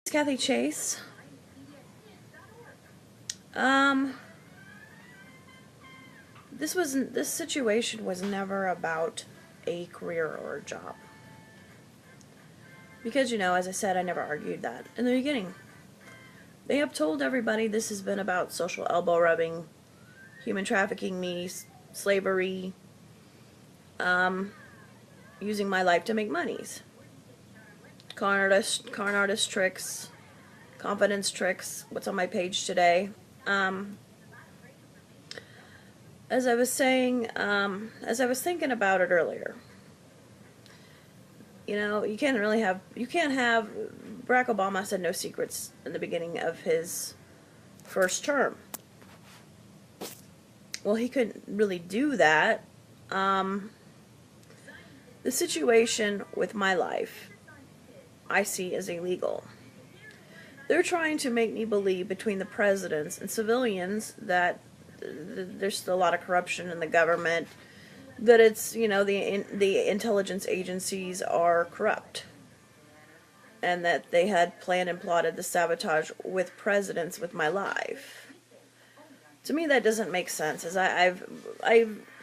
Kathy Chase. Um, this situation was never about a career or a job. Because, as I said, I never argued that in the beginning. They have told everybody this has been about social elbow rubbing, human trafficking me, slavery, using my life to make monies. Con artist tricks, confidence tricks, what's on my page today. As I was saying, as I was thinking about it earlier, you can't have, Barack Obama said no secrets in the beginning of his first term. Well, he couldn't really do that. The situation with my life, I see as illegal. They're trying to make me believe between the presidents and civilians that there's still a lot of corruption in the government, that it's, the intelligence agencies are corrupt, and that they had planned and plotted the sabotage with presidents with my life. To me, that doesn't make sense. As I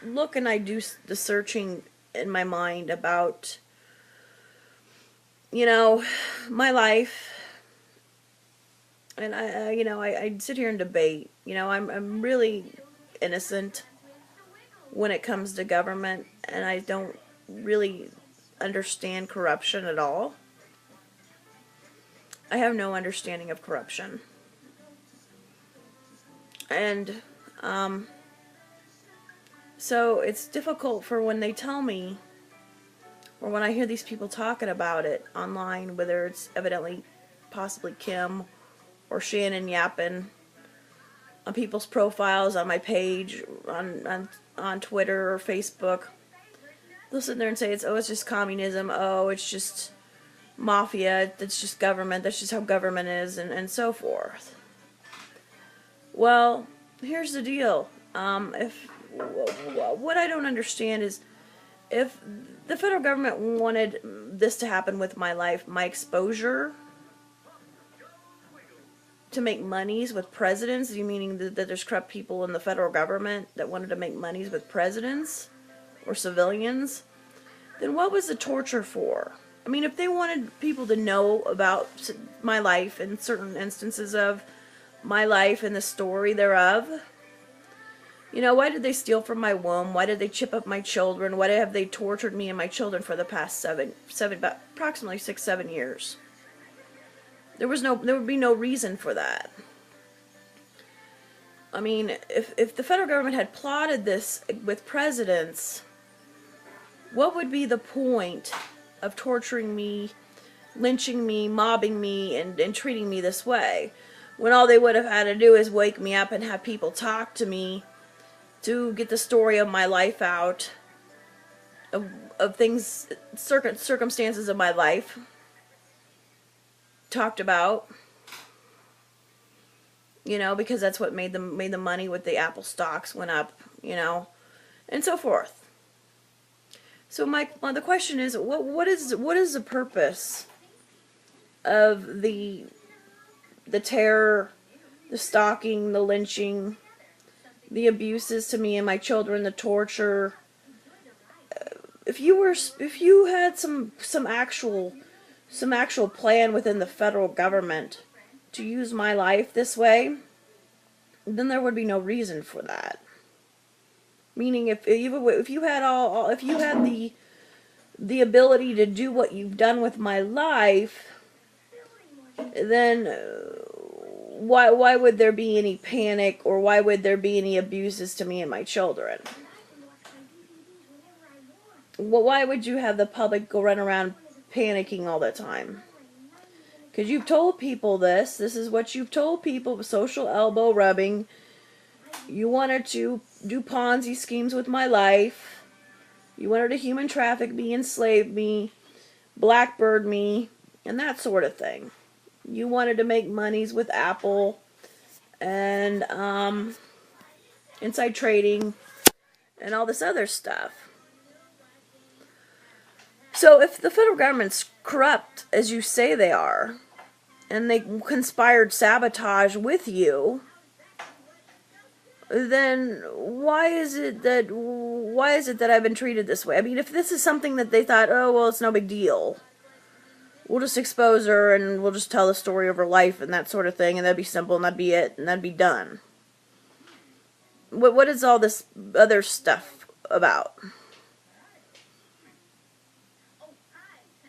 look and I do the searching in my mind about, my life, and I sit here and debate. I'm really innocent when it comes to government, and I don't really understand corruption at all. I have no understanding of corruption. And, so it's difficult for when they tell me, or when I hear these people talking about it online, whether it's evidently possibly Kim or Shannon yapping on people's profiles, on my page, on Twitter or Facebook. They'll sit there and say, it's just communism, it's just mafia, it's just government, that's just how government is, and so forth. Well, here's the deal. What I don't understand is, if the federal government wanted this to happen with my life, my exposure, to make monies with presidents, you meaning that there's corrupt people in the federal government that wanted to make monies with presidents or civilians, then what was the torture for? I mean, if they wanted people to know about my life and certain instances of my life and the story thereof, why did they steal from my womb? Why did they chip up my children? Why have they tortured me and my children for the past approximately 6-7 years? There would be no reason for that. I mean, if the federal government had plotted this with presidents, what would be the point of torturing me, lynching me, mobbing me, and treating me this way, when all they would have had to do is wake me up and have people talk to me to get the story of my life out, of things, circumstances of my life talked about, because that's what made the money with the Apple stocks went up, and so forth. So the question is, what is the purpose of the terror, the stalking, the lynching, the abuses to me and my children, the torture? If you had some actual plan within the federal government to use my life this way, then there would be no reason for that. Meaning, if you had the ability to do what you've done with my life, then why would there be any panic, or why would there be any abuses to me and my children? Well, why would you have the public go run around panicking all the time? Because you've told people this is what you've told people, social elbow rubbing. You wanted to do Ponzi schemes with my life. You wanted to human traffic me, enslave me, blackbird me, and that sort of thing. You wanted to make monies with Apple and inside trading and all this other stuff. So if the federal government's corrupt, as you say they are, and they conspired sabotage with you, then why is it that I've been treated this way? I mean, if this is something that they thought, oh, well, it's no big deal, we'll just expose her and we'll just tell the story of her life and that sort of thing, and that'd be simple and that'd be it and that'd be done. What is all this other stuff about?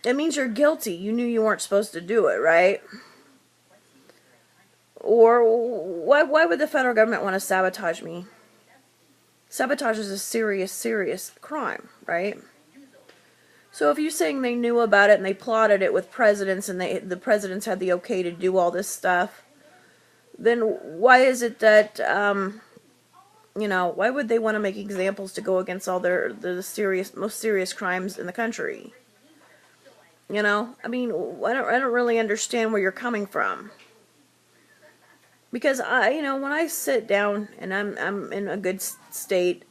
It means you're guilty. You knew you weren't supposed to do it, right? Or why would the federal government want to sabotage me? Sabotage is a serious, serious crime, right? So if you're saying they knew about it and they plotted it with presidents and the presidents had the okay to do all this stuff, then why is it that, why would they want to make examples to go against all the most serious crimes in the country? I mean, I don't really understand where you're coming from. Because when I sit down and I'm in a good state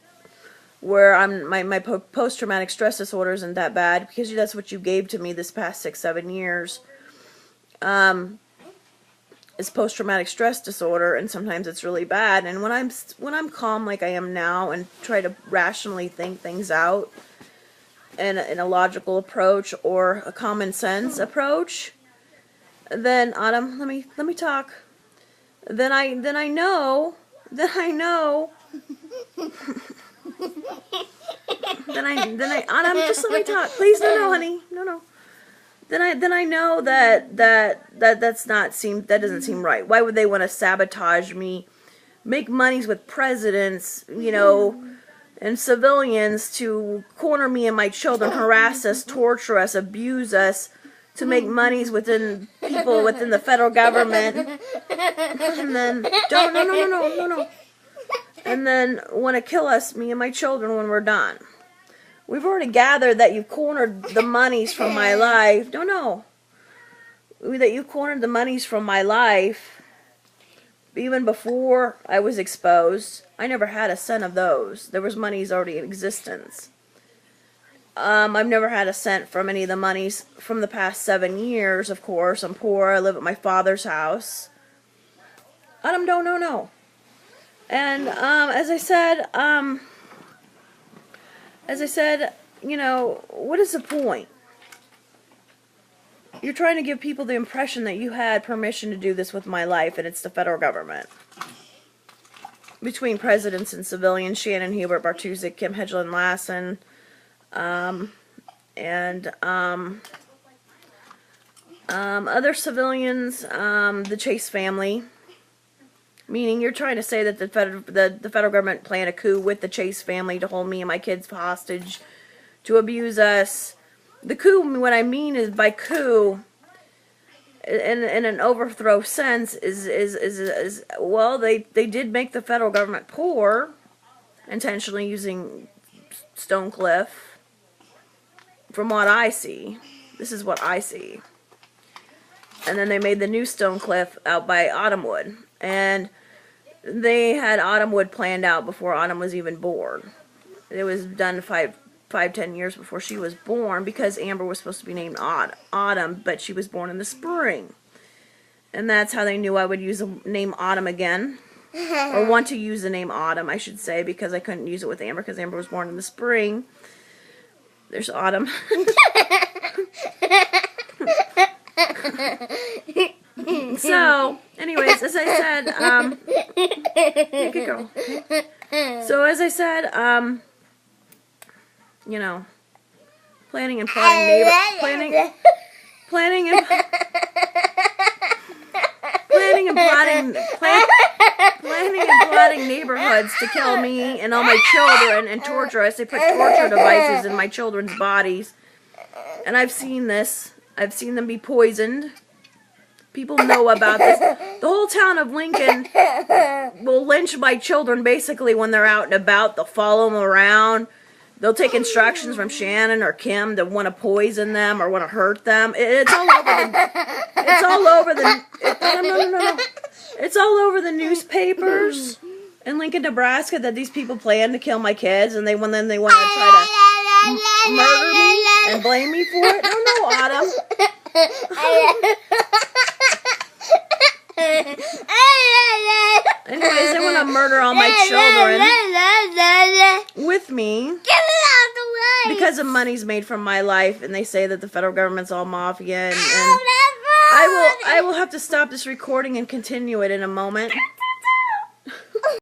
where my post-traumatic stress disorder isn't that bad, because that's what you gave to me this past 6-7 years, is post-traumatic stress disorder, and sometimes it's really bad. And when I'm calm like I am now and try to rationally think things out in a logical approach or a common sense approach, then Autumn, let me talk. Then I know. Autumn, just let me talk, please. No, honey, no. Then I know that doesn't seem right. Why would they want to sabotage me, make monies with presidents, and civilians to corner me and my children, harass us, torture us, abuse us, to make monies within people within the federal government, and then no, and then want to kill us, me and my children, when we're done. We've already gathered that you've cornered the monies from my life. That you've cornered the monies from my life. Even before I was exposed, I never had a cent of those. There was monies already in existence. I've never had a cent from any of the monies from the past 7 years, of course. I'm poor. I live at my father's house. Autumn, no. And, as I said, what is the point? You're trying to give people the impression that you had permission to do this with my life, and it's the federal government. Between presidents and civilians, Shannon Hubert, Bartuzik, Kim Hedgeland Lassen, and other civilians, the Chase family. Meaning, you're trying to say that the federal government planned a coup with the Chase family to hold me and my kids hostage, to abuse us. The coup, what I mean is by coup, in an overthrow sense, is well, they did make the federal government poor, intentionally using Stonecliffe. From what I see, this is what I see. And then they made the new Stonecliffe out by Autumnwood, and they had Autumnwood planned out before Autumn was even born. It was done 5-10 years before she was born, because Amber was supposed to be named Autumn, but she was born in the spring. And that's how they knew I would use the name Autumn again. Or want to use the name Autumn, I should say, because I couldn't use it with Amber, because Amber was born in the spring. There's Autumn. So, anyways, as I said, good girl. So, as I said, planning and plotting neighborhoods to kill me and all my children and torture us. They put torture devices in my children's bodies. And I've seen this. I've seen them be poisoned. People know about this. The whole town of Lincoln will lynch my children basically when they're out and about. They'll follow them around. They'll take instructions from Shannon or Kim to want to poison them or want to hurt them. It's all over the newspapers in Lincoln, Nebraska, that these people plan to kill my kids, and then they want to try to murder me and blame me for it. No, Autumn. to murder all my children with me because of money's made from my life, and they say that the federal government's all mafia, and I will have to stop this recording and continue it in a moment.